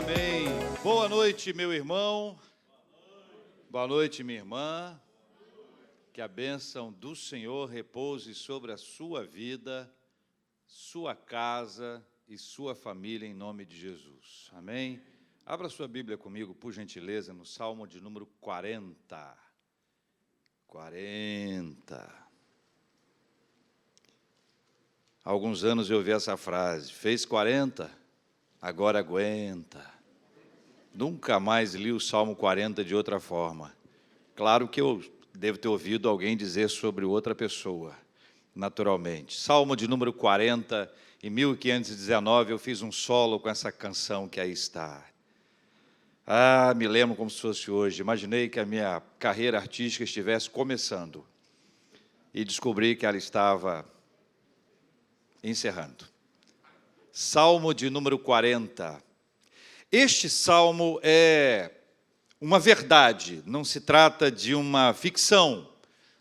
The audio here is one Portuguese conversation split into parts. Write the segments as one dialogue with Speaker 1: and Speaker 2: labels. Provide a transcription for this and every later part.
Speaker 1: Amém. Boa noite, meu irmão. Boa noite, minha irmã. Que a bênção do Senhor repouse sobre a sua vida, sua casa e sua família, em nome de Jesus. Amém. Abra sua Bíblia comigo, por gentileza, no Salmo de número 40. 40. Há alguns anos eu ouvi essa frase: fez 40, agora aguenta. Nunca mais li o Salmo 40 de outra forma. Claro que eu devo ter ouvido alguém dizer sobre outra pessoa, naturalmente. Salmo de número 40, em 1519, eu fiz um solo com essa canção que aí está. Me lembro como se fosse hoje. Imaginei que a minha carreira artística estivesse começando e descobri que ela estava encerrando. Salmo de número 40. Este salmo é uma verdade, não se trata de uma ficção,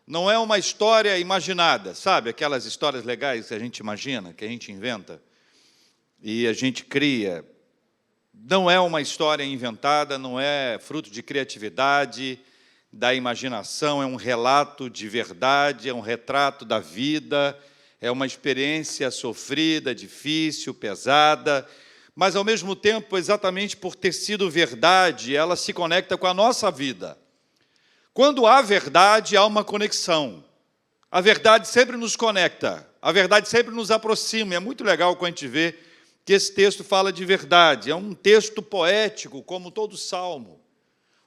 Speaker 1: não é uma história imaginada, sabe? Aquelas histórias legais que a gente imagina, que a gente inventa e a gente cria. Não é uma história inventada, não é fruto de criatividade, da imaginação, é um relato de verdade, é um retrato da vida, é uma experiência sofrida, difícil, pesada, mas, ao mesmo tempo, exatamente por ter sido verdade, ela se conecta com a nossa vida. Quando há verdade, há uma conexão. A verdade sempre nos conecta, a verdade sempre nos aproxima. É muito legal quando a gente vê que esse texto fala de verdade. É um texto poético, como todo salmo.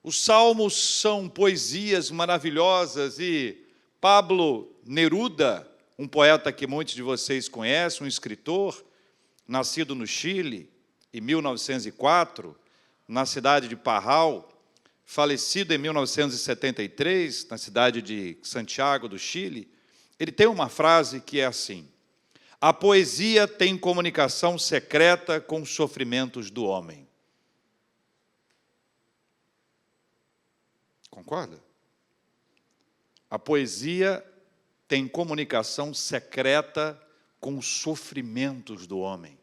Speaker 1: Os salmos são poesias maravilhosas e Pablo Neruda, um poeta que muitos de vocês conhecem, um escritor, nascido no Chile, em 1904, na cidade de Parral, falecido em 1973, na cidade de Santiago, do Chile, ele tem uma frase que é assim: a poesia tem comunicação secreta com os sofrimentos do homem. Concorda? A poesia tem comunicação secreta com os sofrimentos do homem.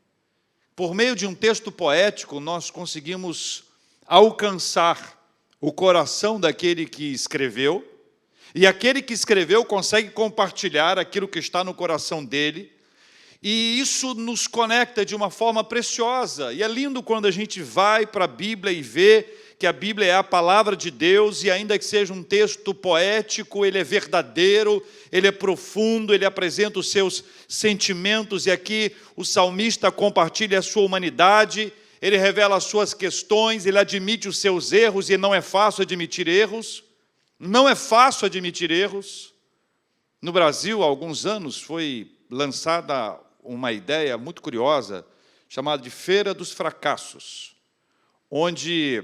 Speaker 1: Por meio de um texto poético, nós conseguimos alcançar o coração daquele que escreveu, e aquele que escreveu consegue compartilhar aquilo que está no coração dele, e isso nos conecta de uma forma preciosa. E é lindo quando a gente vai para a Bíblia e vê que a Bíblia é a palavra de Deus, e ainda que seja um texto poético, ele é verdadeiro, ele é profundo, ele apresenta os seus sentimentos, e aqui o salmista compartilha a sua humanidade, ele revela as suas questões, ele admite os seus erros, e não é fácil admitir erros, não é fácil admitir erros. No Brasil, há alguns anos, foi lançada uma ideia muito curiosa, chamada de Feira dos Fracassos, onde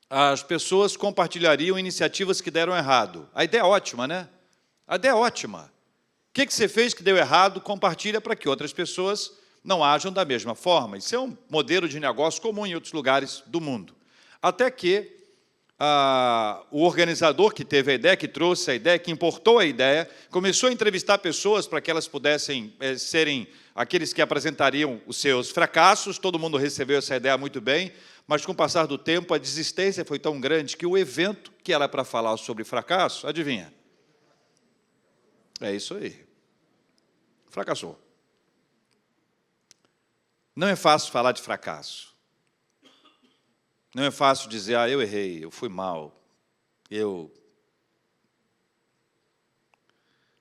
Speaker 1: as pessoas compartilhariam iniciativas que deram errado. A ideia é ótima, né? A ideia é ótima. O que você fez que deu errado, compartilha para que outras pessoas não ajam da mesma forma. Isso é um modelo de negócio comum em outros lugares do mundo. Até que o organizador que teve a ideia, que trouxe a ideia, que importou a ideia, começou a entrevistar pessoas para que elas pudessem serem aqueles que apresentariam os seus fracassos. Todo mundo recebeu essa ideia muito bem, mas, com o passar do tempo, a desistência foi tão grande que o evento, que era para falar sobre fracasso, adivinha? É isso aí. Fracassou. Não é fácil falar de fracasso. Não é fácil dizer, eu errei, eu fui mal,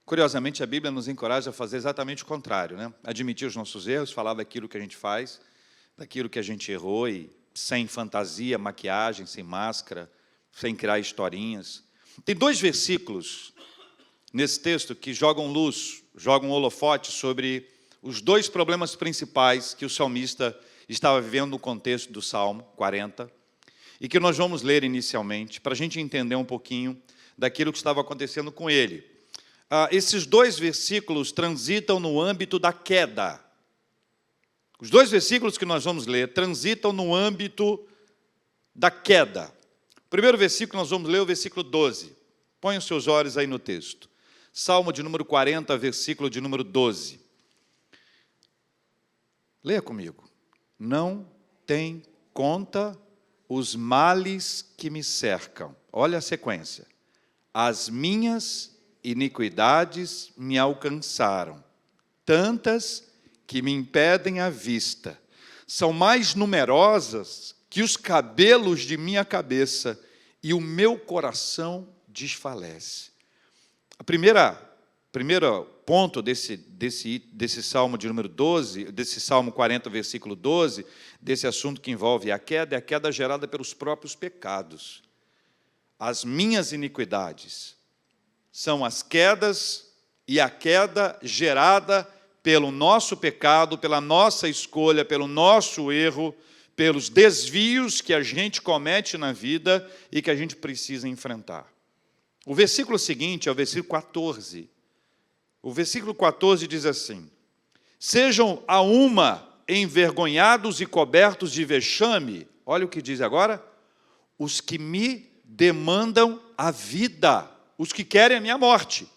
Speaker 1: Curiosamente, a Bíblia nos encoraja a fazer exatamente o contrário, né? Admitir os nossos erros, falar daquilo que a gente faz, daquilo que a gente errou, e sem fantasia, maquiagem, sem máscara, sem criar historinhas. Tem 2 versículos nesse texto que jogam luz, jogam holofote sobre os 2 problemas principais que o salmista estava vivendo no contexto do Salmo 40, e que nós vamos ler inicialmente, para a gente entender um pouquinho daquilo que estava acontecendo com ele. Esses 2 versículos transitam no âmbito da queda. Os 2 versículos que nós vamos ler transitam no âmbito da queda. O primeiro versículo nós vamos ler, o versículo 12. Põe os seus olhos aí no texto. Salmo de número 40, versículo de número 12. Leia comigo. Não tem conta os males que me cercam. Olha a sequência. As minhas iniquidades me alcançaram, tantas que me impedem a vista. São mais numerosas que os cabelos de minha cabeça, e o meu coração desfalece. Primeiro ponto desse Salmo de número 12, desse Salmo 40, versículo 12, desse assunto que envolve a queda, é a queda gerada pelos próprios pecados. As minhas iniquidades são as quedas, e a queda gerada pelo nosso pecado, pela nossa escolha, pelo nosso erro, pelos desvios que a gente comete na vida e que a gente precisa enfrentar. O versículo seguinte é o versículo 14. O versículo 14 diz assim: sejam a uma envergonhados e cobertos de vexame. Olha o que diz agora: os que me demandam a vida, os que querem a minha morte.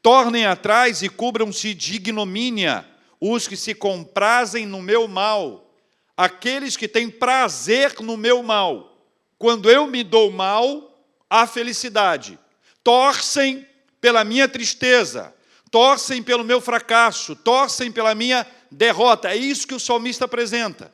Speaker 1: Tornem atrás e cubram-se de ignomínia os que se comprazem no meu mal, aqueles que têm prazer no meu mal. Quando eu me dou mal, há felicidade. Torcem pela minha tristeza, torcem pelo meu fracasso, torcem pela minha derrota. É isso que o salmista apresenta.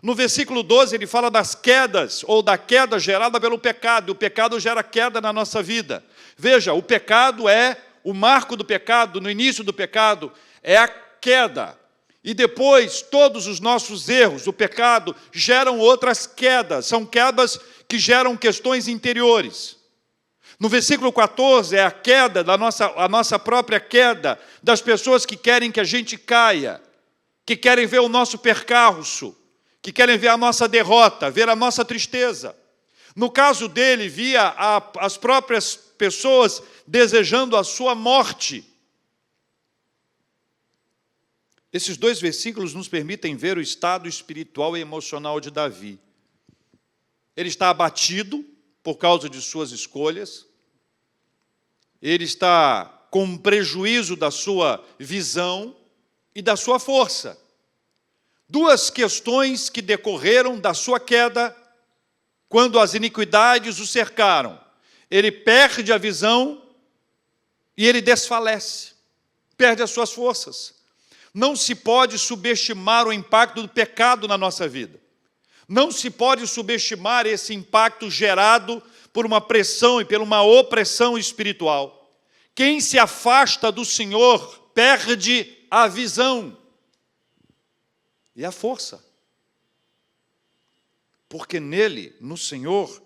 Speaker 1: No versículo 12, ele fala das quedas, ou da queda gerada pelo pecado. O pecado gera queda na nossa vida. Veja, o pecado é o marco do pecado, no início do pecado, é a queda. E depois, todos os nossos erros, o pecado, geram outras quedas. São quedas que geram questões interiores. No versículo 14, é a queda, a nossa própria queda, das pessoas que querem que a gente caia, que querem ver o nosso percalço, que querem ver a nossa derrota, ver a nossa tristeza. No caso dele, via as próprias pessoas desejando a sua morte. Esses dois versículos nos permitem ver o estado espiritual e emocional de Davi. Ele está abatido por causa de suas escolhas. Ele está com prejuízo da sua visão e da sua força. Duas questões que decorreram da sua queda quando as iniquidades o cercaram. Ele perde a visão e ele desfalece, perde as suas forças. Não se pode subestimar o impacto do pecado na nossa vida. Não se pode subestimar esse impacto gerado por uma pressão e por uma opressão espiritual. Quem se afasta do Senhor perde a visão e a força. Porque nele, no Senhor,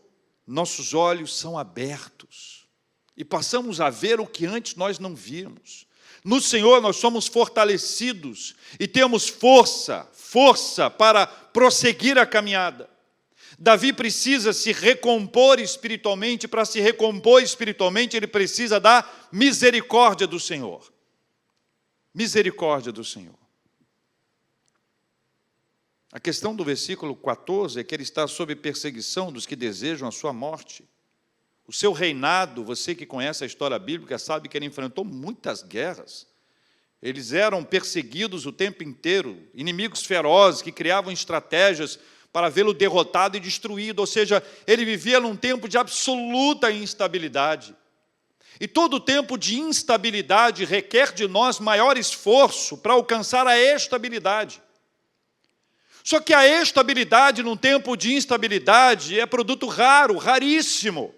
Speaker 1: nossos olhos são abertos e passamos a ver o que antes nós não víamos. No Senhor nós somos fortalecidos e temos força para prosseguir a caminhada. Davi precisa se recompor espiritualmente. Para se recompor espiritualmente, ele precisa da misericórdia do Senhor. Misericórdia do Senhor. A questão do versículo 14 é que ele está sob perseguição dos que desejam a sua morte. O seu reinado, você que conhece a história bíblica, sabe que ele enfrentou muitas guerras. Eles eram perseguidos o tempo inteiro, inimigos ferozes que criavam estratégias para vê-lo derrotado e destruído. Ou seja, ele vivia num tempo de absoluta instabilidade. E todo tempo de instabilidade requer de nós maior esforço para alcançar a estabilidade. Só que a estabilidade num tempo de instabilidade é produto raro, raríssimo.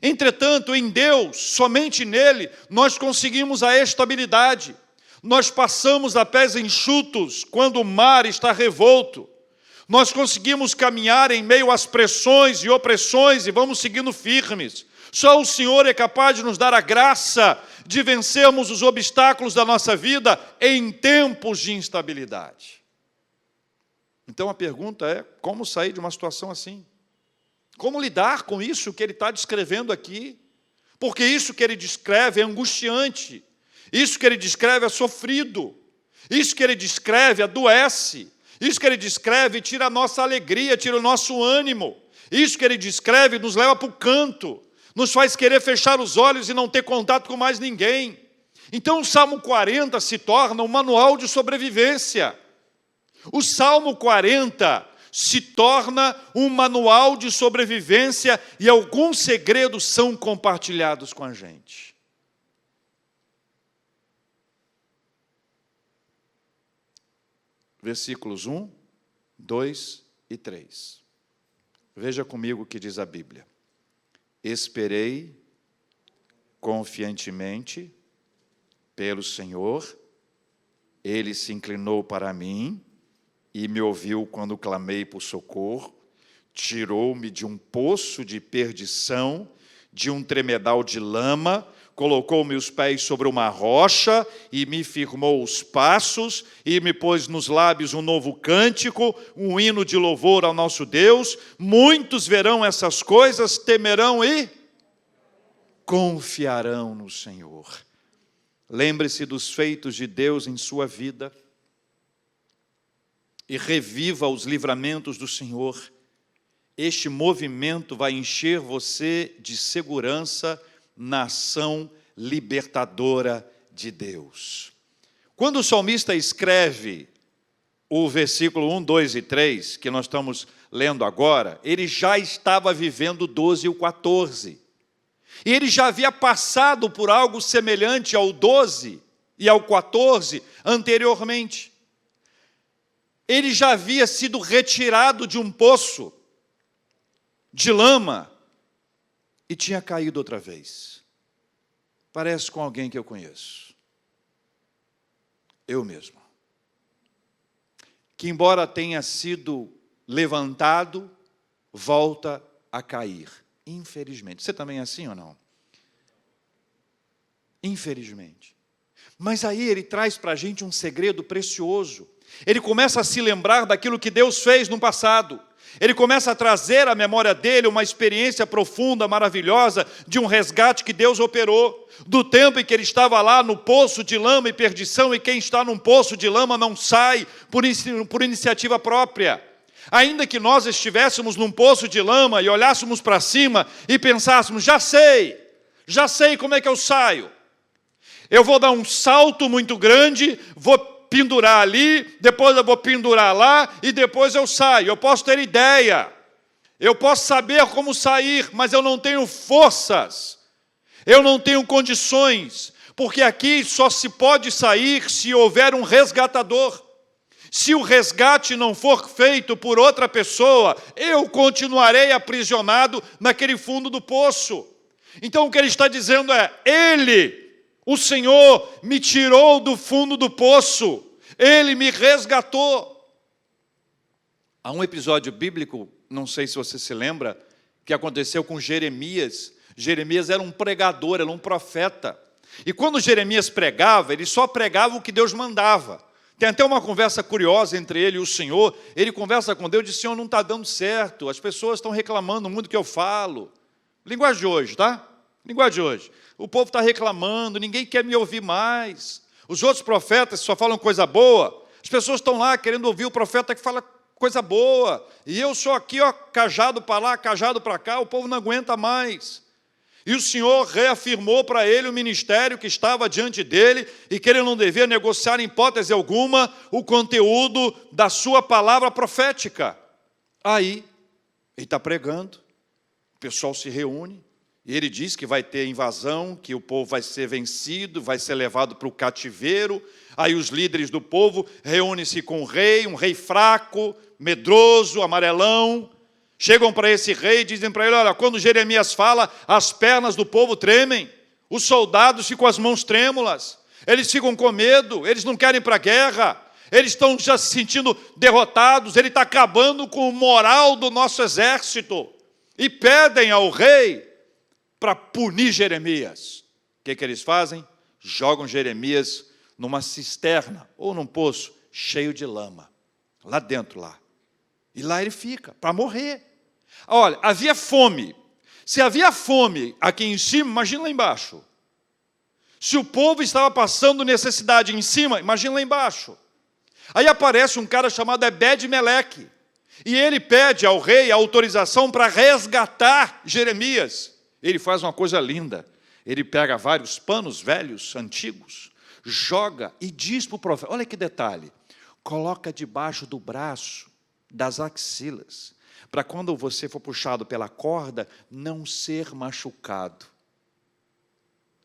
Speaker 1: Entretanto, em Deus, somente nele, nós conseguimos a estabilidade. Nós passamos a pés enxutos quando o mar está revolto. Nós conseguimos caminhar em meio às pressões e opressões e vamos seguindo firmes. Só o Senhor é capaz de nos dar a graça de vencermos os obstáculos da nossa vida em tempos de instabilidade. Então a pergunta é, como sair de uma situação assim? Como lidar com isso que ele está descrevendo aqui? Porque isso que ele descreve é angustiante. Isso que ele descreve é sofrido. Isso que ele descreve adoece. Isso que ele descreve tira a nossa alegria, tira o nosso ânimo. Isso que ele descreve nos leva para o canto. Nos faz querer fechar os olhos e não ter contato com mais ninguém. Então o Salmo 40 se torna um manual de sobrevivência. O Salmo 40 se torna um manual de sobrevivência e alguns segredos são compartilhados com a gente. Versículos 1, 2 e 3. Veja comigo o que diz a Bíblia. Esperei confiantemente pelo Senhor, Ele se inclinou para mim e me ouviu quando clamei por socorro, tirou-me de um poço de perdição, de um tremedal de lama, colocou meus pés sobre uma rocha e me firmou os passos e me pôs nos lábios um novo cântico, um hino de louvor ao nosso Deus. Muitos verão essas coisas, temerão e confiarão no Senhor. Lembre-se dos feitos de Deus em sua vida e reviva os livramentos do Senhor. Este movimento vai encher você de segurança na ação libertadora de Deus. Quando o salmista escreve o versículo 1, 2 e 3, que nós estamos lendo agora, ele já estava vivendo o 12 e o 14. E ele já havia passado por algo semelhante ao 12 e ao 14 anteriormente. Ele já havia sido retirado de um poço de lama e tinha caído outra vez. Parece com alguém que eu conheço. Eu mesmo. Que embora tenha sido levantado, volta a cair. Infelizmente. Você também é assim ou não? Infelizmente. Mas aí ele traz para a gente um segredo precioso. Ele começa a se lembrar daquilo que Deus fez no passado. Ele começa a trazer à memória dele uma experiência profunda, maravilhosa, de um resgate que Deus operou. Do tempo em que ele estava lá no poço de lama e perdição, e quem está num poço de lama não sai por iniciativa própria. Ainda que nós estivéssemos num poço de lama e olhássemos para cima e pensássemos, já sei como é que eu saio. Eu vou dar um salto muito grande, vou pendurar ali, depois eu vou pendurar lá e depois eu saio. Eu posso ter ideia, eu posso saber como sair, mas eu não tenho forças, eu não tenho condições, porque aqui só se pode sair se houver um resgatador. Se o resgate não for feito por outra pessoa, eu continuarei aprisionado naquele fundo do poço. Então o que ele está dizendo é, o Senhor, me tirou do fundo do poço, Ele me resgatou. Há um episódio bíblico, não sei se você se lembra, que aconteceu com Jeremias. Jeremias era um pregador, era um profeta. E quando Jeremias pregava, ele só pregava o que Deus mandava. Tem até uma conversa curiosa entre ele e o Senhor. Ele conversa com Deus e diz, Senhor, não está dando certo, as pessoas estão reclamando muito do que eu falo. Linguagem de hoje, tá? Linguagem de hoje. O povo está reclamando, ninguém quer me ouvir mais. Os outros profetas só falam coisa boa. As pessoas estão lá querendo ouvir o profeta que fala coisa boa. E eu sou aqui, ó, cajado para lá, cajado para cá, o povo não aguenta mais. E o Senhor reafirmou para ele o ministério que estava diante dele e que ele não devia negociar em hipótese alguma o conteúdo da sua palavra profética. Aí, ele está pregando, o pessoal se reúne, e ele diz que vai ter invasão, que o povo vai ser vencido, vai ser levado para o cativeiro. Aí os líderes do povo reúnem-se com o rei, um rei fraco, medroso, amarelão. Chegam para esse rei e dizem para ele, olha, quando Jeremias fala, as pernas do povo tremem, os soldados ficam com as mãos trêmulas, eles ficam com medo, eles não querem ir para a guerra, eles estão já se sentindo derrotados, ele está acabando com o moral do nosso exército. E pedem ao rei para punir Jeremias. O que eles fazem? Jogam Jeremias numa cisterna ou num poço cheio de lama, lá dentro lá. E lá ele fica, para morrer. Olha, havia fome. Se havia fome aqui em cima, imagina lá embaixo. Se o povo estava passando necessidade em cima, imagina lá embaixo. Aí aparece um cara chamado Ebed-Meleque. E ele pede ao rei a autorização para resgatar Jeremias. Ele faz uma coisa linda. Ele pega vários panos velhos, antigos, joga e diz para o profeta, olha que detalhe, coloca debaixo do braço das axilas, para quando você for puxado pela corda, não ser machucado.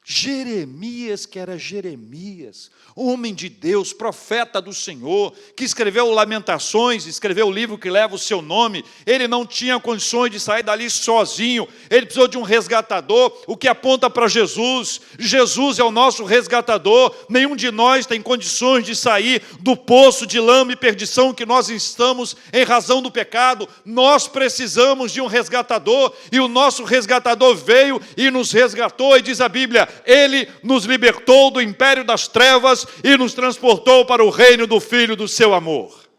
Speaker 1: Jeremias, que era Jeremias, homem de Deus, profeta do Senhor, que escreveu Lamentações, escreveu o livro que leva o seu nome, ele não tinha condições de sair dali sozinho, ele precisou de um resgatador, o que aponta para Jesus. Jesus é o nosso resgatador. Nenhum de nós tem condições de sair do poço de lama e perdição que nós estamos em razão do pecado. Nós precisamos de um resgatador, e o nosso resgatador veio e nos resgatou, e diz a Bíblia, ele nos libertou do império das trevas e nos transportou para o reino do Filho do seu amor.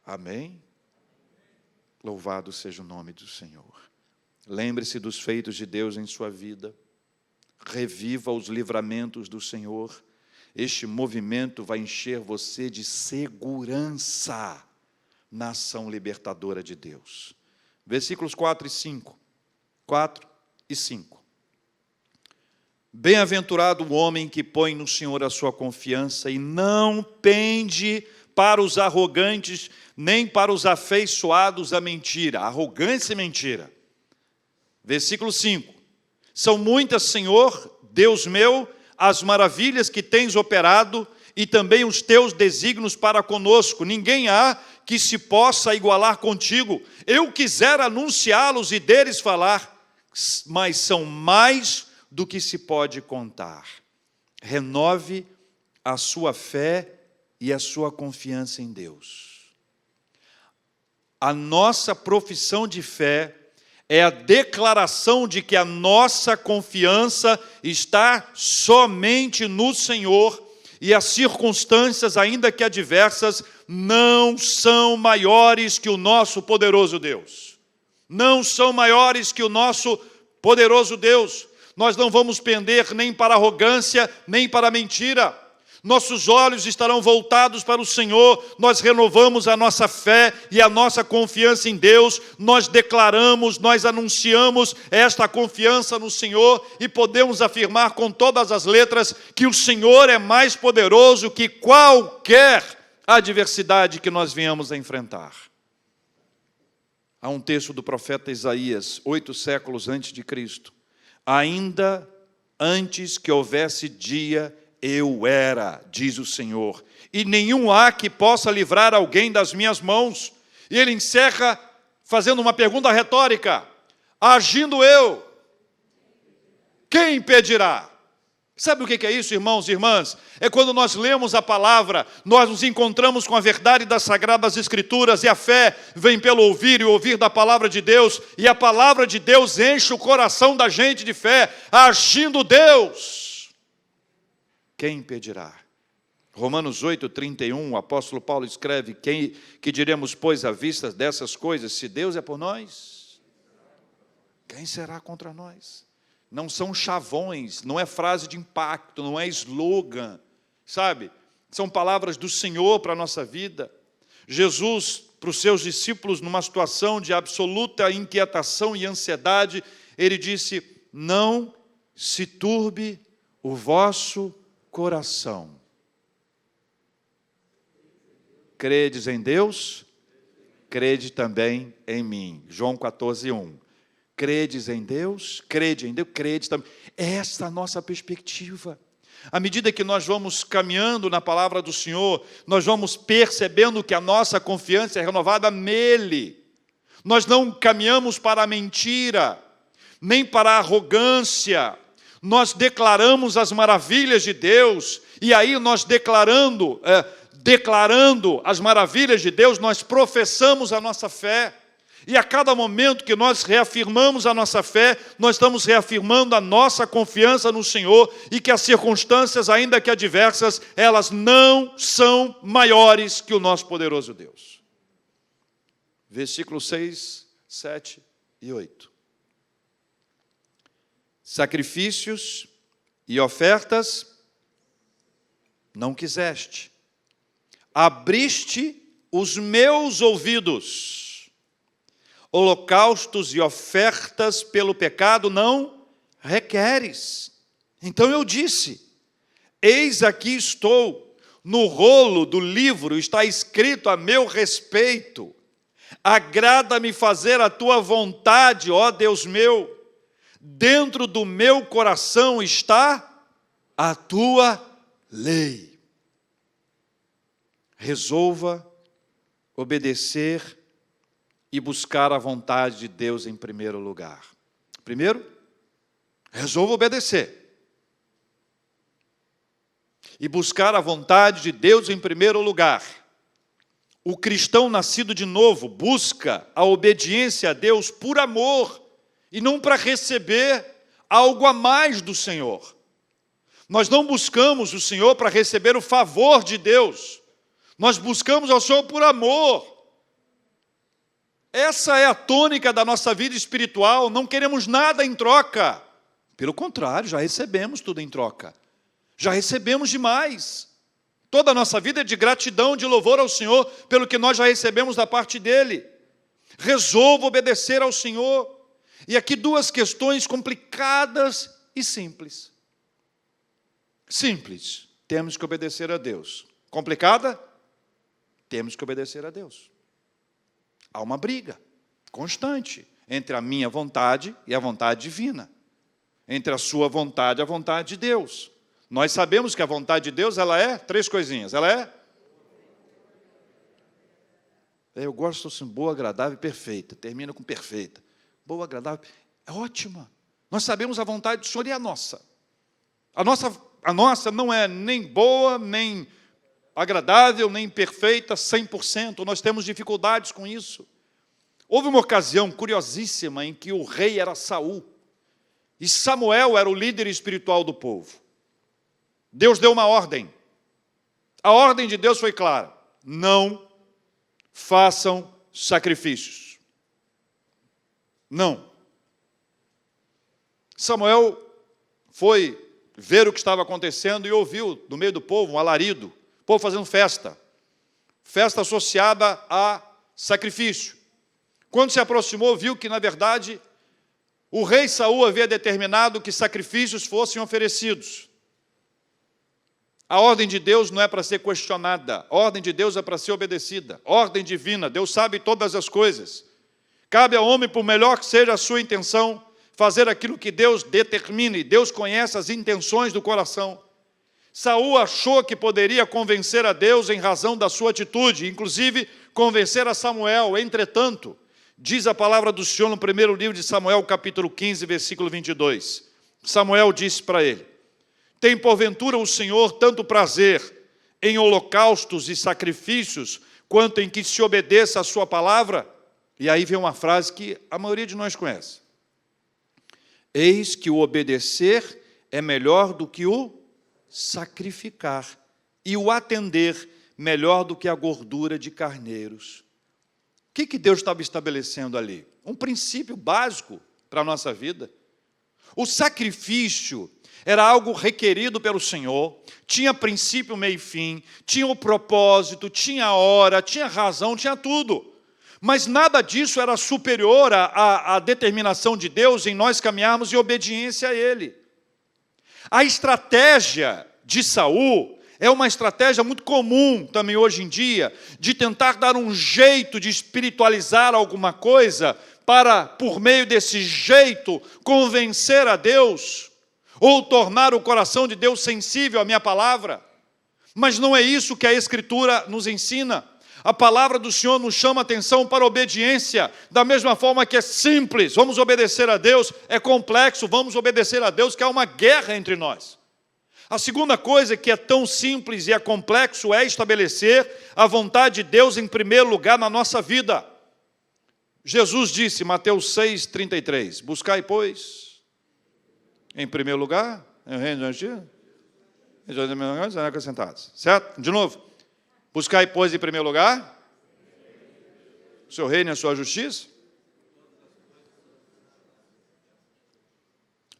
Speaker 1: Amém? Louvado seja o nome do Senhor. Lembre-se dos feitos de Deus em sua vida. Reviva os livramentos do Senhor. Este movimento vai encher você de segurança na ação libertadora de Deus. Versículos 4 e 5. 4 e 5. Bem-aventurado o homem que põe no Senhor a sua confiança e não pende para os arrogantes, nem para os afeiçoados à mentira. Arrogância e mentira. Versículo 5. São muitas, Senhor, Deus meu, as maravilhas que tens operado e também os teus desígnios para conosco. Ninguém há que se possa igualar contigo. Eu quisera anunciá-los e deles falar, mas são mais do que se pode contar. Renove a sua fé e a sua confiança em Deus. A nossa profissão de fé é a declaração de que a nossa confiança está somente no Senhor, e as circunstâncias, ainda que adversas, não são maiores que o nosso poderoso Deus. Não são maiores que o nosso poderoso Deus. Nós não vamos pender nem para a arrogância, nem para a mentira. Nossos olhos estarão voltados para o Senhor. Nós renovamos a nossa fé e a nossa confiança em Deus. Nós declaramos, nós anunciamos esta confiança no Senhor e podemos afirmar com todas as letras que o Senhor é mais poderoso que qualquer adversidade que nós venhamos a enfrentar. Há um texto do profeta Isaías, 8 séculos antes de Cristo. Ainda antes que houvesse dia, eu era, diz o Senhor, e nenhum há que possa livrar alguém das minhas mãos. E ele encerra fazendo uma pergunta retórica: agindo eu, quem impedirá? Sabe o que é isso, irmãos e irmãs? É quando nós lemos a palavra, nós nos encontramos com a verdade das Sagradas Escrituras, e a fé vem pelo ouvir e ouvir da palavra de Deus, e a palavra de Deus enche o coração da gente de fé. Agindo Deus, quem impedirá? Romanos 8:31, o apóstolo Paulo escreve: que diremos, pois, à vista dessas coisas? Se Deus é por nós, quem será contra nós? Não são chavões, não é frase de impacto, não é slogan, sabe? São palavras do Senhor para a nossa vida. Jesus, para os seus discípulos, numa situação de absoluta inquietação e ansiedade, ele disse: não se turbe o vosso coração. Credes em Deus, crede também em mim. João 14:1. Credes em Deus, crede em Deus, crede também. Esta é a nossa perspectiva. À medida que nós vamos caminhando na palavra do Senhor, nós vamos percebendo que a nossa confiança é renovada nele. Nós não caminhamos para a mentira, nem para a arrogância. Nós declaramos as maravilhas de Deus, e aí nós declarando as maravilhas de Deus, nós professamos a nossa fé. E a cada momento que nós reafirmamos a nossa fé, nós estamos reafirmando a nossa confiança no Senhor, e que as circunstâncias, ainda que adversas, elas não são maiores que o nosso poderoso Deus. Versículos 6, 7 e 8. Sacrifícios e ofertas não quiseste. Abriste os meus ouvidos. Holocaustos e ofertas pelo pecado não requeres. Então eu disse: eis aqui estou, no rolo do livro está escrito a meu respeito. Agrada-me fazer a tua vontade, ó Deus meu. Dentro do meu coração está a tua lei. Resolva obedecer e buscar a vontade de Deus em primeiro lugar. Primeiro, resolva obedecer. E buscar a vontade de Deus em primeiro lugar. O cristão nascido de novo busca a obediência a Deus por amor e não para receber algo a mais do Senhor. Nós não buscamos o Senhor para receber o favor de Deus. Nós buscamos ao Senhor por amor. Essa é a tônica da nossa vida espiritual. Não queremos nada em troca. Pelo contrário, já recebemos tudo em troca. Já recebemos demais. Toda a nossa vida é de gratidão, de louvor ao Senhor, pelo que nós já recebemos da parte dEle. Resolva obedecer ao Senhor. E aqui duas questões complicadas e simples. Simples, temos que obedecer a Deus. Complicada? Temos que obedecer a Deus. Há uma briga constante entre a minha vontade e a vontade divina. Entre a sua vontade e a vontade de Deus. Nós sabemos que a vontade de Deus, ela é três coisinhas. Ela é? Eu gosto assim, boa, agradável e perfeita. Termina com perfeita. Boa, agradável, é ótima. Nós sabemos a vontade do Senhor e a nossa. A nossa não é nem boa, nem agradável, nem perfeita, 100%. Nós temos dificuldades com isso. Houve uma ocasião curiosíssima em que o rei era Saul. E Samuel era o líder espiritual do povo. Deus deu uma ordem. A ordem de Deus foi clara. Não façam sacrifícios. Não. Samuel foi ver o que estava acontecendo e ouviu, no meio do povo, um alarido. O povo fazendo festa. Festa associada a sacrifício. Quando se aproximou, viu que, na verdade, o rei Saul havia determinado que sacrifícios fossem oferecidos. A ordem de Deus não é para ser questionada. A ordem de Deus é para ser obedecida. Ordem divina, Deus sabe todas as coisas. Cabe ao homem, por melhor que seja a sua intenção, fazer aquilo que Deus determine. Deus conhece as intenções do coração. Saul achou que poderia convencer a Deus em razão da sua atitude, inclusive convencer a Samuel. Entretanto, diz a palavra do Senhor no primeiro livro de Samuel, capítulo 15, versículo 22. Samuel disse para ele: tem porventura o Senhor tanto prazer em holocaustos e sacrifícios, quanto em que se obedeça a sua palavra? E aí vem uma frase que a maioria de nós conhece. Eis que o obedecer é melhor do que o sacrificar, e o atender melhor do que a gordura de carneiros. O que Deus estava estabelecendo ali? Um princípio básico para a nossa vida. O sacrifício era algo requerido pelo Senhor, tinha princípio, meio e fim, tinha o propósito, tinha hora, tinha razão, tinha tudo. Mas nada disso era superior à determinação de Deus em nós caminharmos em obediência a Ele. A estratégia de Saul é uma estratégia muito comum também hoje em dia, de tentar dar um jeito de espiritualizar alguma coisa para, por meio desse jeito, convencer a Deus, ou tornar o coração de Deus sensível à minha palavra. Mas não é isso que a Escritura nos ensina. A palavra do Senhor nos chama a atenção para a obediência, da mesma forma que é simples, vamos obedecer a Deus, é complexo, vamos obedecer a Deus, que há uma guerra entre nós. A segunda coisa que é tão simples e é complexo é estabelecer a vontade de Deus em primeiro lugar na nossa vida. Jesus disse, Mateus 6,33, buscai, pois, em primeiro lugar, em reino de Deus, acrescentados. Certo? De novo. Buscai, pois, em primeiro lugar o seu reino e a sua justiça.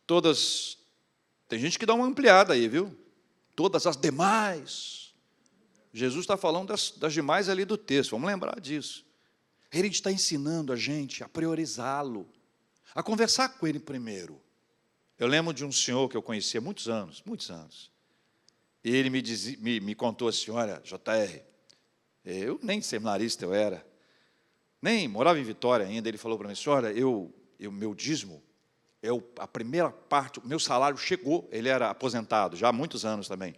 Speaker 1: Todas, tem gente que dá uma ampliada aí, viu? Todas as demais. Jesus está falando das demais ali do texto, vamos lembrar disso. Ele está ensinando a gente a priorizá-lo, a conversar com ele primeiro. Eu lembro de um senhor que eu conhecia há muitos anos, E ele me contou assim, olha, JR, eu nem seminarista eu era, nem morava em Vitória ainda. Ele falou para mim assim, olha, meu dízimo, a parte, o meu salário chegou, ele era aposentado já há muitos anos também.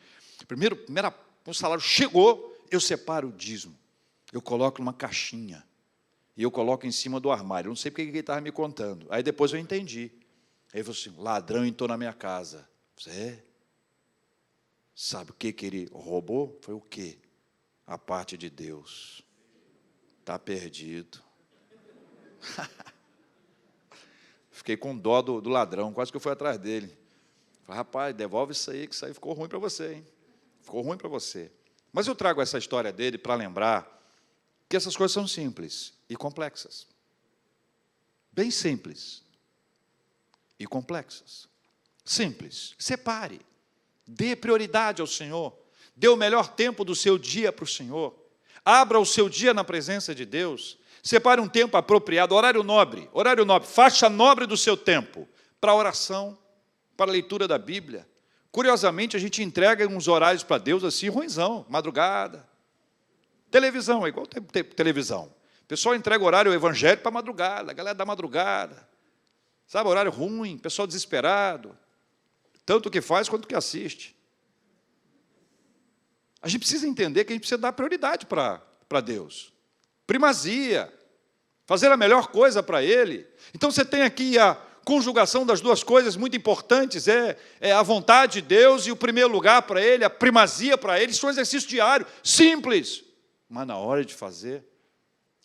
Speaker 1: Meu salário chegou, eu separo o dízimo, eu coloco numa caixinha, e eu coloco em cima do armário. Eu não sei porque ele estava me contando. Aí depois eu entendi. Aí ele falou assim, ladrão entrou na minha casa. Você sabe o que ele roubou? Foi o quê? A parte de Deus. Está perdido. Fiquei com dó do ladrão, quase que eu fui atrás dele. Falei, rapaz, devolve isso aí, que isso aí ficou ruim para você, hein? Ficou ruim para você. Mas eu trago essa história dele para lembrar que essas coisas são simples e complexas. Bem simples e complexas. Simples. Separe. Dê prioridade ao Senhor. Dê o melhor tempo do seu dia para o Senhor. Abra o seu dia na presença de Deus. Separe um tempo apropriado, horário nobre, faixa nobre do seu tempo, para oração, para a leitura da Bíblia. Curiosamente, a gente entrega uns horários para Deus assim, ruinzão, madrugada. Televisão, é igual televisão. O pessoal entrega horário evangélico para madrugada, a galera da madrugada. Sabe, horário ruim, pessoal desesperado. Tanto que faz quanto que assiste. A gente precisa entender que a gente precisa dar prioridade para Deus. Primazia. Fazer a melhor coisa para Ele. Então você tem aqui a conjugação das duas coisas muito importantes, é a vontade de Deus e o primeiro lugar para Ele, a primazia para Ele. Isso é um exercício diário, simples, mas na hora de fazer,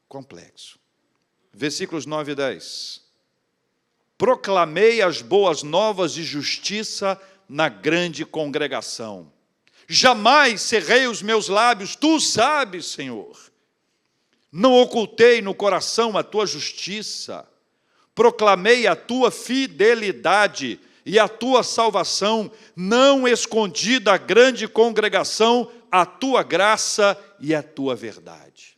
Speaker 1: complexo. Versículos 9 e 10. Proclamei as boas novas de justiça na grande congregação. Jamais cerrei os meus lábios, tu sabes, Senhor. Não ocultei no coração a tua justiça. Proclamei a tua fidelidade e a tua salvação. Não escondi da grande congregação a tua graça e a tua verdade.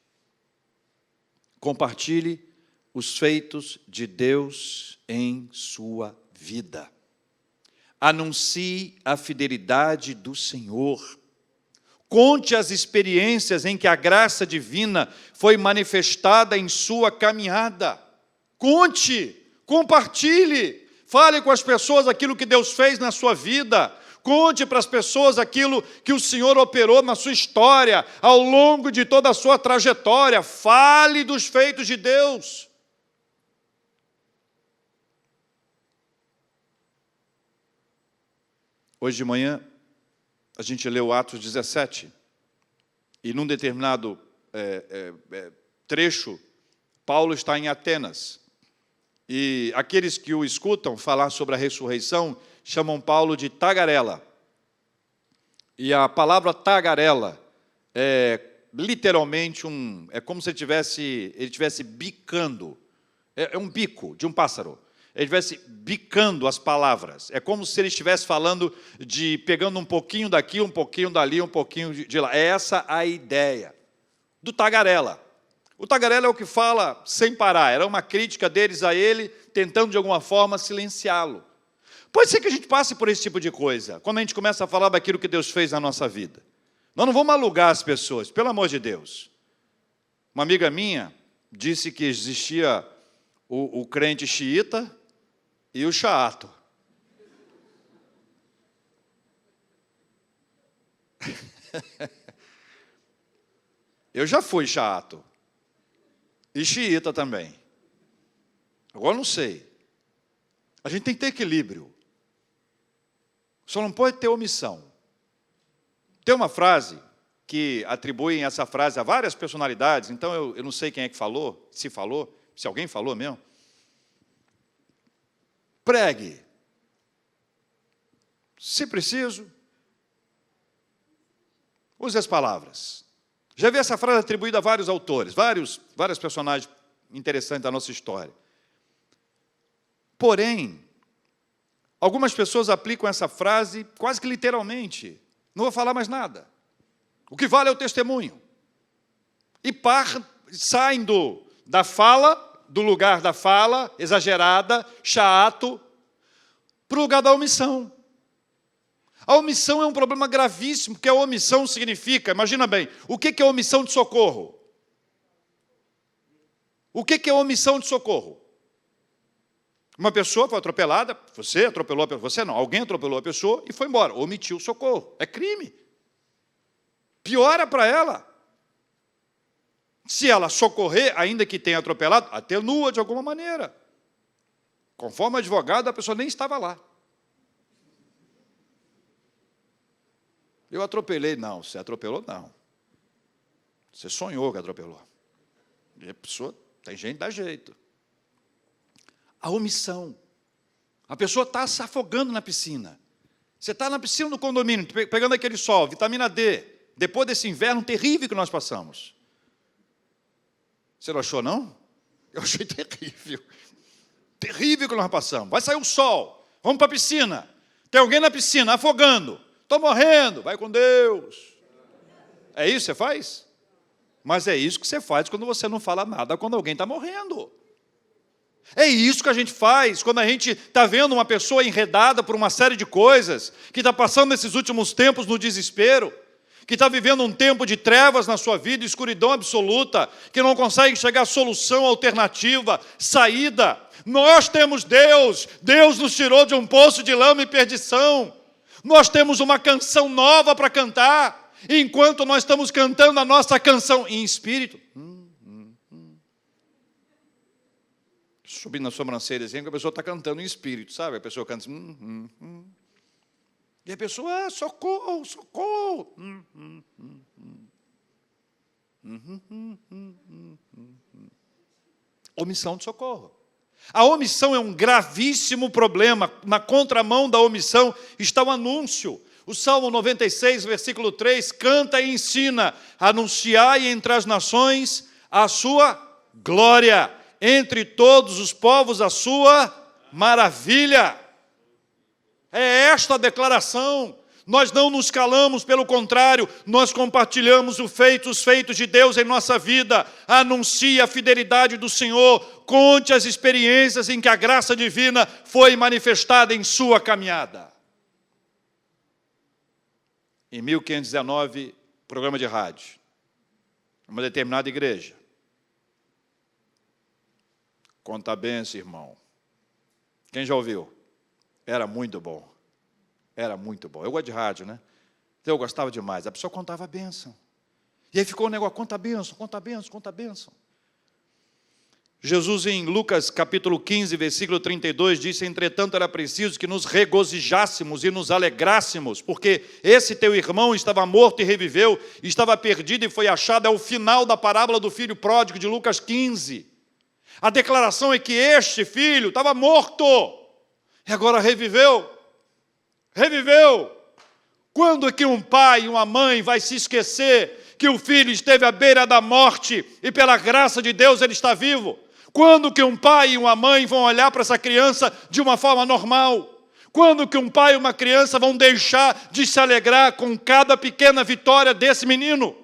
Speaker 1: Compartilhe os feitos de Deus em sua vida. Anuncie a fidelidade do Senhor. Conte as experiências em que a graça divina foi manifestada em sua caminhada. Conte, compartilhe, fale com as pessoas aquilo que Deus fez na sua vida. Conte para as pessoas aquilo que o Senhor operou na sua história, ao longo de toda a sua trajetória. Fale dos feitos de Deus. Hoje de manhã, a gente leu Atos 17, e num determinado trecho, Paulo está em Atenas, e aqueles que o escutam falar sobre a ressurreição, chamam Paulo de tagarela. E a palavra tagarela é literalmente é como se ele estivesse bicando, é um bico de um pássaro. Ele estivesse bicando as palavras. É como se ele estivesse falando pegando um pouquinho daqui, um pouquinho dali, um pouquinho de lá. É essa a ideia do tagarela. O tagarela é o que fala sem parar. Era uma crítica deles a ele, tentando de alguma forma silenciá-lo. Pode ser que a gente passe por esse tipo de coisa, quando a gente começa a falar daquilo que Deus fez na nossa vida. Nós não vamos alugar as pessoas, pelo amor de Deus. Uma amiga minha disse que existia o crente xiita e o chato. Eu já fui chato. E xiita também. Agora não sei. A gente tem que ter equilíbrio. Só não pode ter omissão. Tem uma frase que atribuem essa frase a várias personalidades, então eu não sei quem é que falou, se alguém falou mesmo. Pregue. Se preciso, use as palavras. Já vi essa frase atribuída a vários autores, vários personagens interessantes da nossa história. Porém, algumas pessoas aplicam essa frase quase que literalmente. Não vou falar mais nada. O que vale é o testemunho. E saem da fala, do lugar da fala, exagerada, chato, para o lugar da omissão. A omissão é um problema gravíssimo, porque a omissão significa, imagina bem, o que é omissão de socorro? O que é omissão de socorro? Uma pessoa foi atropelada, você atropelou a pessoa, você não, alguém atropelou a pessoa e foi embora, omitiu o socorro, é crime. Piora para ela. Se ela socorrer, ainda que tenha atropelado, atenua de alguma maneira. Conforme o advogado, a pessoa nem estava lá. Eu atropelei, não. Você atropelou, não. Você sonhou que atropelou. E a pessoa, tem gente que dá jeito. A omissão. A pessoa está se afogando na piscina. Você está na piscina do condomínio, pegando aquele sol, vitamina D, depois desse inverno terrível que nós passamos. Você não achou, não? Eu achei terrível. Terrível que nós passamos. Vai sair o sol, vamos para a piscina. Tem alguém na piscina afogando. Estou morrendo, vai com Deus. É isso que você faz? Mas é isso que você faz quando você não fala nada quando alguém está morrendo. É isso que a gente faz quando a gente está vendo uma pessoa enredada por uma série de coisas, que está passando nesses últimos tempos no desespero, que está vivendo um tempo de trevas na sua vida, escuridão absoluta, que não consegue chegar a solução, alternativa, saída. Nós temos Deus, Deus nos tirou de um poço de lama e perdição. Nós temos uma canção nova para cantar, enquanto nós estamos cantando a nossa canção em espírito. Subindo na sobrancelha, assim, que a pessoa está cantando em espírito, sabe? A pessoa canta assim, E a pessoa, socorro, socorro. Omissão de socorro. A omissão é um gravíssimo problema. Na contramão da omissão está o anúncio. O Salmo 96, versículo 3, canta e ensina, anunciai entre as nações a sua glória, entre todos os povos a sua maravilha. É esta a declaração. Nós não nos calamos, pelo contrário, nós compartilhamos os feitos de Deus em nossa vida. Anuncie a fidelidade do Senhor, conte as experiências em que a graça divina foi manifestada em sua caminhada. Em 1519, programa de rádio, uma determinada igreja. Conta a benção, irmão. Quem já ouviu? Era muito bom. Era muito bom. Eu gosto de rádio, né? Então eu gostava demais. A pessoa contava a bênção. E aí ficou o negócio, conta a bênção, conta a bênção, conta a bênção. Jesus, em Lucas capítulo 15, versículo 32, disse, entretanto era preciso que nos regozijássemos e nos alegrássemos, porque esse teu irmão estava morto e reviveu, estava perdido e foi achado. É o final da parábola do filho pródigo de Lucas 15. A declaração é que este filho estava morto e agora reviveu. Reviveu. Quando é que um pai e uma mãe vai se esquecer que o filho esteve à beira da morte e pela graça de Deus ele está vivo? Quando que um pai e uma mãe vão olhar para essa criança de uma forma normal? Quando que um pai e uma criança vão deixar de se alegrar com cada pequena vitória desse menino?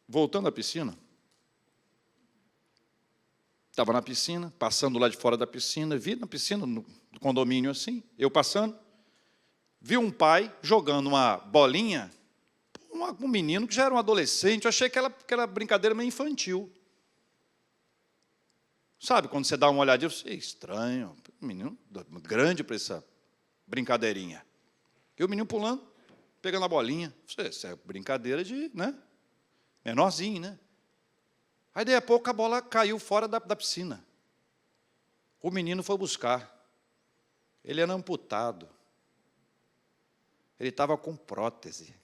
Speaker 1: Voltando à piscina. Estava na piscina, passando lá de fora da piscina, vi na piscina, no condomínio assim, eu passando, vi um pai jogando uma bolinha, um menino que já era um adolescente. Eu achei aquela brincadeira meio infantil. Sabe, quando você dá uma olhadinha, você é estranho, um menino grande para essa brincadeirinha. E o menino pulando, pegando a bolinha. Isso é brincadeira de, né? Menorzinho, né? Aí, daí a pouco, a bola caiu fora da piscina. O menino foi buscar. Ele era amputado. Ele estava com prótese.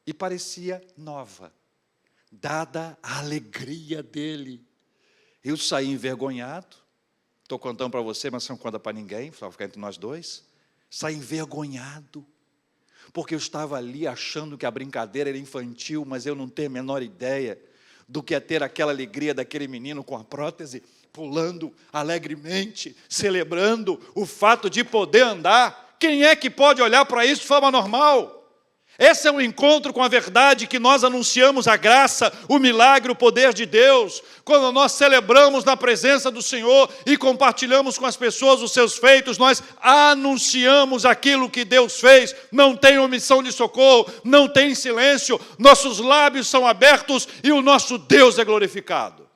Speaker 1: E parecia nova, dada a alegria dele. Eu saí envergonhado. Estou contando para você, mas não conta para ninguém, só ficar entre nós dois. Saí envergonhado, porque eu estava ali achando que a brincadeira era infantil, mas eu não tenho a menor ideia do que é ter aquela alegria daquele menino com a prótese, pulando alegremente, celebrando o fato de poder andar. Quem é que pode olhar para isso de forma normal? Esse é o encontro com a verdade que nós anunciamos a graça, o milagre, o poder de Deus. Quando nós celebramos na presença do Senhor e compartilhamos com as pessoas os seus feitos, nós anunciamos aquilo que Deus fez. Não tem omissão de socorro, não tem silêncio. Nossos lábios são abertos e o nosso Deus é glorificado.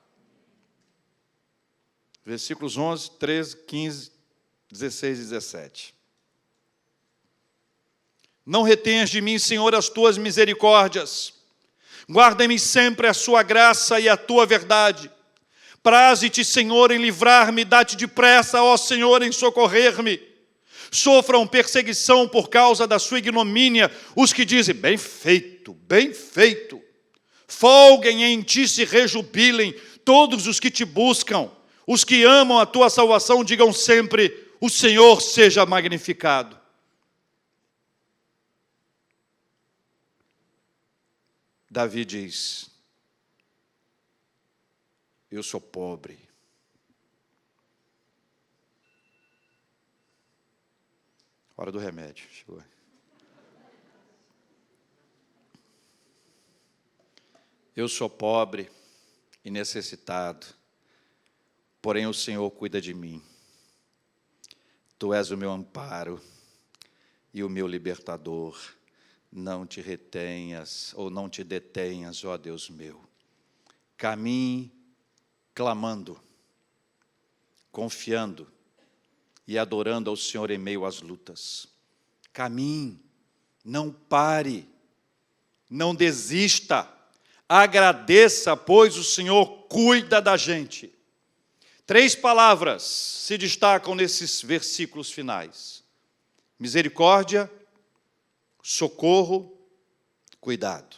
Speaker 1: Versículos 11, 13, 15, 16 e 17. Não retenhas de mim, Senhor, as tuas misericórdias. Guarda-me sempre a sua graça e a tua verdade. Praze-te, Senhor, em livrar-me, dá-te depressa, ó Senhor, em socorrer-me. Sofram perseguição por causa da sua ignomínia os que dizem, bem feito, bem feito. Folguem em ti, se rejubilem todos os que te buscam. Os que amam a tua salvação digam sempre, o Senhor seja magnificado. Davi diz, eu sou pobre. Hora do remédio. Chegou. Eu sou pobre e necessitado, porém o Senhor cuida de mim. Tu és o meu amparo e o meu libertador. Não te retenhas, ou não te detenhas, ó Deus meu. Caminhe clamando, confiando e adorando ao Senhor em meio às lutas. Caminhe, não pare, não desista, agradeça, pois o Senhor cuida da gente. 3 palavras se destacam nesses versículos finais: misericórdia, socorro, cuidado.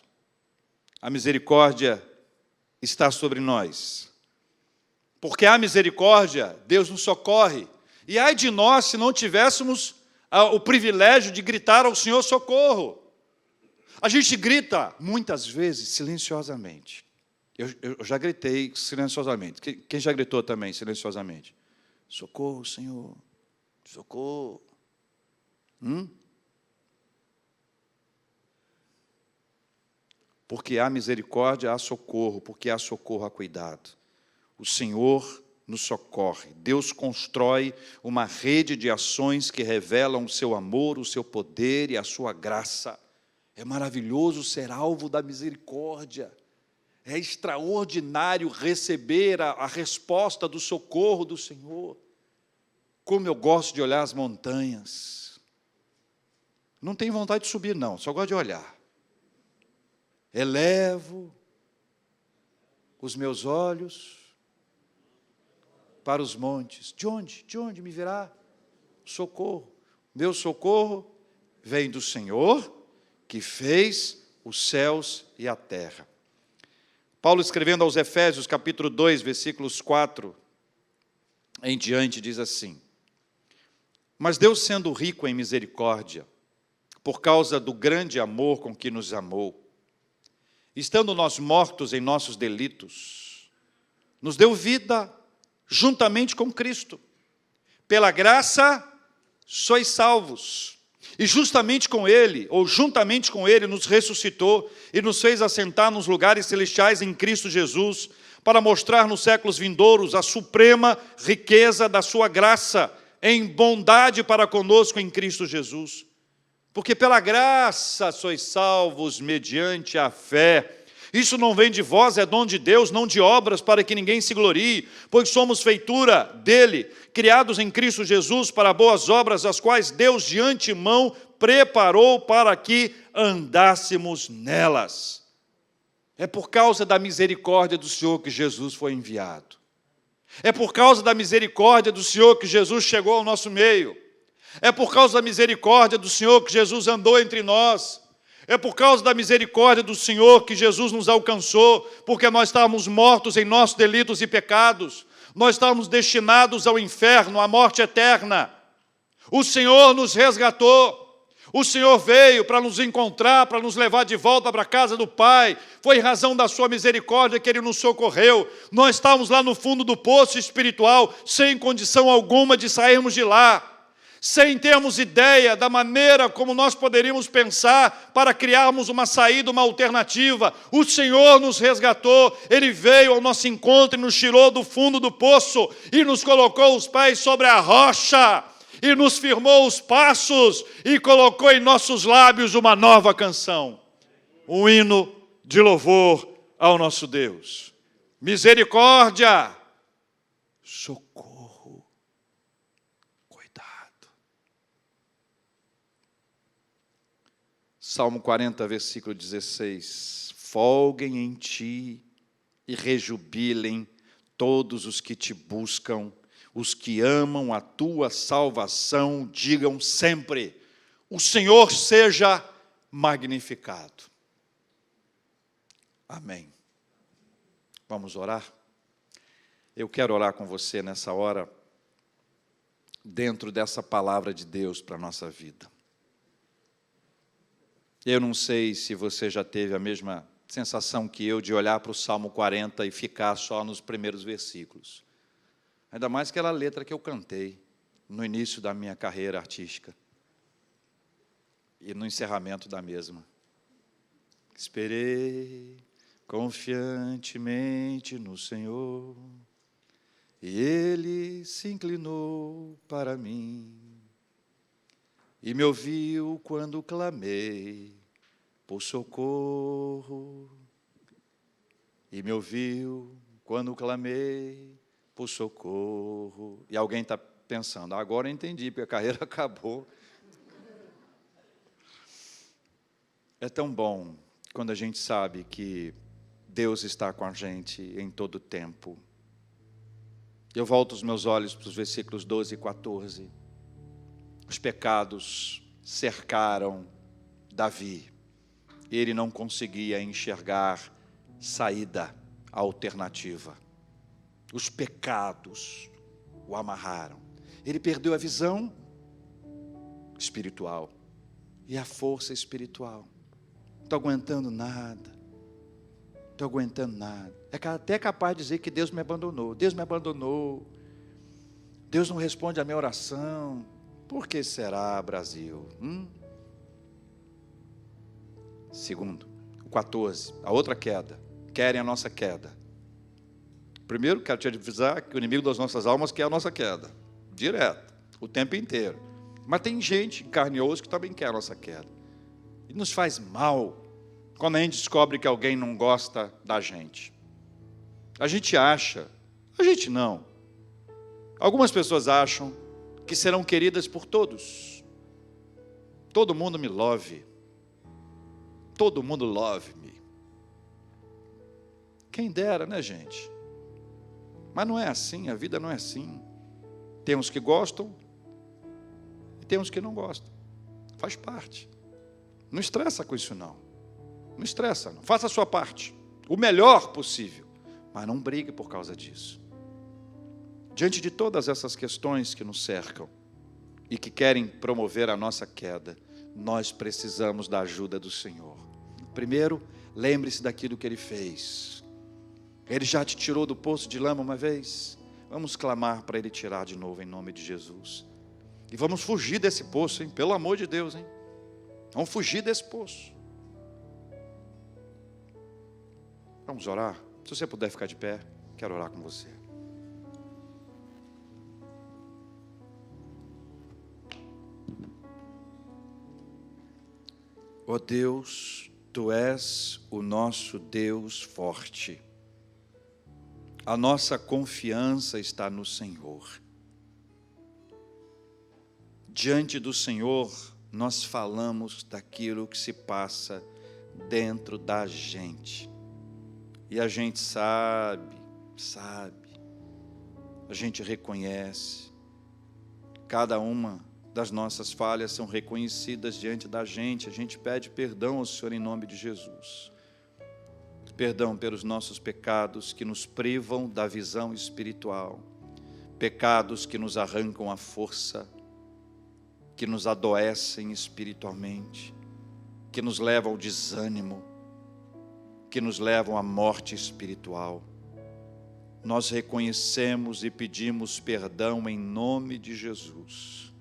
Speaker 1: A misericórdia está sobre nós. Porque a misericórdia, Deus nos socorre. E ai de nós se não tivéssemos o privilégio de gritar ao Senhor socorro. A gente grita, muitas vezes, silenciosamente. Eu já gritei silenciosamente. Quem já gritou também silenciosamente? Socorro, Senhor. Socorro. Porque há misericórdia, há socorro. Porque há socorro, há cuidado. O Senhor nos socorre. Deus constrói uma rede de ações que revelam o seu amor, o seu poder e a sua graça. É maravilhoso ser alvo da misericórdia. É extraordinário receber a resposta do socorro do Senhor. Como eu gosto de olhar as montanhas. Não tenho vontade de subir, não. Só gosto de olhar. Elevo os meus olhos para os montes. De onde? De onde me virá socorro? Meu socorro vem do Senhor, que fez os céus e a terra. Paulo, escrevendo aos Efésios, capítulo 2, versículos 4 em diante, diz assim: mas Deus, sendo rico em misericórdia, por causa do grande amor com que nos amou, estando nós mortos em nossos delitos, nos deu vida juntamente com Cristo. Pela graça sois salvos. E justamente com Ele, ou juntamente com Ele, nos ressuscitou e nos fez assentar nos lugares celestiais em Cristo Jesus, para mostrar nos séculos vindouros a suprema riqueza da sua graça, em bondade para conosco em Cristo Jesus. Porque pela graça sois salvos mediante a fé. Isso não vem de vós, é dom de Deus, não de obras, para que ninguém se glorie, pois somos feitura dele, criados em Cristo Jesus para boas obras, as quais Deus de antemão preparou para que andássemos nelas. É por causa da misericórdia do Senhor que Jesus foi enviado. É por causa da misericórdia do Senhor que Jesus chegou ao nosso meio. É por causa da misericórdia do Senhor que Jesus andou entre nós. É por causa da misericórdia do Senhor que Jesus nos alcançou, porque nós estávamos mortos em nossos delitos e pecados. Nós estávamos destinados ao inferno, à morte eterna. O Senhor nos resgatou. O Senhor veio para nos encontrar, para nos levar de volta para a casa do Pai. Foi em razão da sua misericórdia que Ele nos socorreu. Nós estávamos lá no fundo do poço espiritual, sem condição alguma de sairmos de lá. sem termos ideia da maneira como nós poderíamos pensar para criarmos uma saída, uma alternativa. O Senhor nos resgatou, Ele veio ao nosso encontro e nos tirou do fundo do poço e nos colocou os pés sobre a rocha e nos firmou os passos e colocou em nossos lábios uma nova canção, um hino de louvor ao nosso Deus. Misericórdia, socorro, cuidado. Salmo 40, versículo 16. Folguem em ti e rejubilem todos os que te buscam, os que amam a tua salvação, digam sempre: o Senhor seja magnificado. Amém. Vamos orar? Eu quero orar com você nessa hora, dentro dessa palavra de Deus para a nossa vida. Eu não sei se você já teve a mesma sensação que eu de olhar para o Salmo 40 e ficar só nos primeiros versículos. Ainda mais aquela letra que eu cantei no início da minha carreira artística e no encerramento da mesma. Esperei confiantemente no Senhor, e Ele se inclinou para mim, e me ouviu quando clamei por socorro, e me ouviu quando clamei por socorro. E alguém está pensando: agora eu entendi, porque a carreira acabou. É tão bom quando a gente sabe que Deus está com a gente em todo o tempo. Eu volto os meus olhos para os versículos 12 e 14. Os pecados cercaram Davi. Ele não conseguia enxergar saída, alternativa. Os pecados o amarraram. Ele perdeu a visão espiritual e a força espiritual. Não estou aguentando nada. Estou aguentando nada. É até capaz de dizer que Deus me abandonou. Deus me abandonou. Deus não responde a minha oração. Por que será, Brasil? Segundo, o 14, a outra queda. Querem a nossa queda. Primeiro, quero te avisar que o inimigo das nossas almas quer a nossa queda. Direto, o tempo inteiro. Mas tem gente, carne e osso, que também quer a nossa queda. E nos faz mal quando a gente descobre que alguém não gosta da gente. A gente acha, a gente não. Algumas pessoas acham que serão queridas por todos. Todo mundo me love. Todo mundo love-me. Quem dera, né, gente? Mas não é assim, a vida não é assim. Tem uns que gostam e tem uns que não gostam. Faz parte. Não estressa com isso, não. Não estressa, não. Faça a sua parte, o melhor possível, mas não brigue por causa disso. Diante de todas essas questões que nos cercam e que querem promover a nossa queda, nós precisamos da ajuda do Senhor. Primeiro, lembre-se daquilo que Ele fez. Ele já te tirou do poço de lama uma vez. Vamos clamar para Ele tirar de novo em nome de Jesus. E vamos fugir desse poço, hein? Pelo amor de Deus, hein? Vamos fugir desse poço. Vamos orar? Se você puder ficar de pé, quero orar com você. Ó Deus, Tu és o nosso Deus forte. A nossa confiança está no Senhor. Diante do Senhor, nós falamos daquilo que se passa dentro da gente. E a gente sabe, a gente reconhece. Cada uma das nossas falhas são reconhecidas diante da gente. A gente pede perdão ao Senhor em nome de Jesus. Perdão pelos nossos pecados que nos privam da visão espiritual. Pecados que nos arrancam a força, que nos adoecem espiritualmente, que nos levam ao desânimo, que nos levam à morte espiritual. Nós reconhecemos e pedimos perdão em nome de Jesus.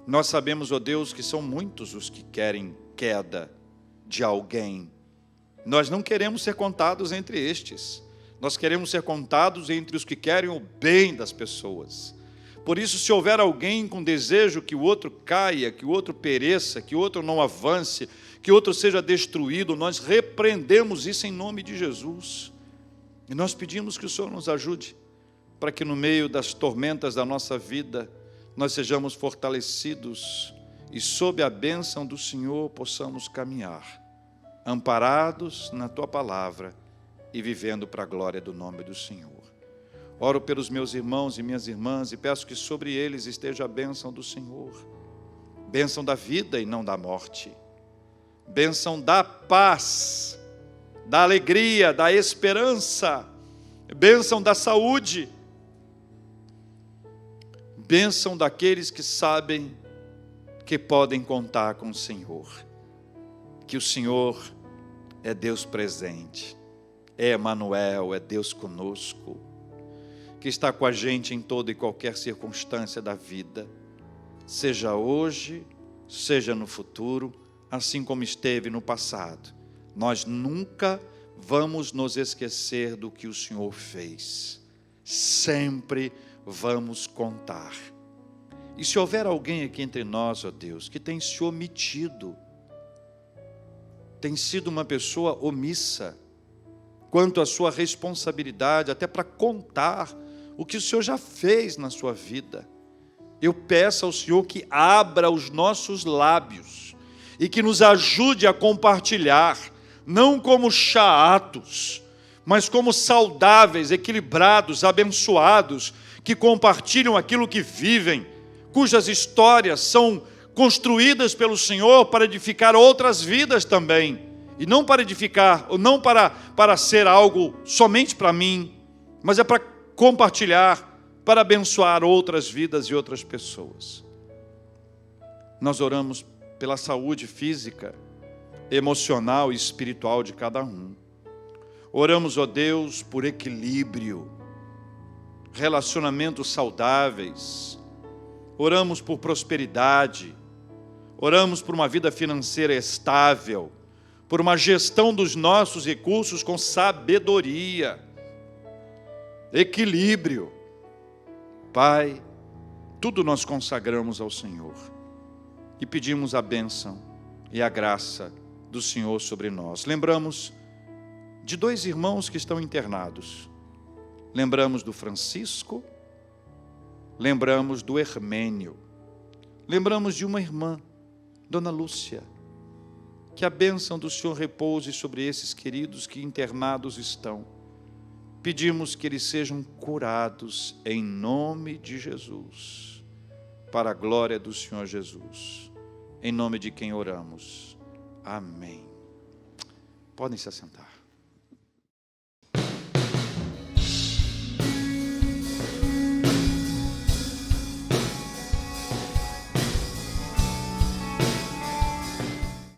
Speaker 1: Nós sabemos, ó Deus, que são muitos os que querem queda de alguém. Nós não queremos ser contados entre estes. Nós queremos ser contados entre os que querem o bem das pessoas. Por isso, se houver alguém com desejo que o outro caia, que o outro pereça, que o outro não avance, que o outro seja destruído, nós repreendemos isso em nome de Jesus. E nós pedimos que o Senhor nos ajude, para que no meio das tormentas da nossa vida, nós sejamos fortalecidos e sob a bênção do Senhor possamos caminhar, amparados na Tua palavra e vivendo para a glória do nome do Senhor. Oro pelos meus irmãos e minhas irmãs e peço que sobre eles esteja a bênção do Senhor, bênção da vida e não da morte, bênção da paz, da alegria, da esperança, bênção da saúde, bênção daqueles que sabem que podem contar com o Senhor, que o Senhor é Deus presente, é Emanuel, é Deus conosco, que está com a gente em toda e qualquer circunstância da vida, seja hoje, seja no futuro, assim como esteve no passado. Nós nunca vamos nos esquecer do que o Senhor fez, sempre vamos contar. E se houver alguém aqui entre nós, ó Deus, que tem se omitido, tem sido uma pessoa omissa quanto à sua responsabilidade, até para contar o que o Senhor já fez na sua vida, eu peço ao Senhor que abra os nossos lábios e que nos ajude a compartilhar, não como chatos, mas como saudáveis, equilibrados, abençoados, que compartilham aquilo que vivem, cujas histórias são construídas pelo Senhor para edificar outras vidas também, e não para edificar, ou não para ser algo somente para mim, mas é para compartilhar, para abençoar outras vidas e outras pessoas. Nós oramos pela saúde física, emocional e espiritual de cada um. Oramos, ó Deus, por equilíbrio, relacionamentos saudáveis. Oramos por prosperidade. Oramos por uma vida financeira estável, por uma gestão dos nossos recursos com sabedoria, equilíbrio. Pai, tudo nós consagramos ao Senhor e pedimos a bênção e a graça do Senhor sobre nós. Lembramos de 2 irmãos que estão internados. Lembramos do Francisco, lembramos do Hermênio, lembramos de uma irmã, Dona Lúcia. Que a bênção do Senhor repouse sobre esses queridos que internados estão. Pedimos que eles sejam curados em nome de Jesus, para a glória do Senhor Jesus, em nome de quem oramos. Amém. Podem se assentar.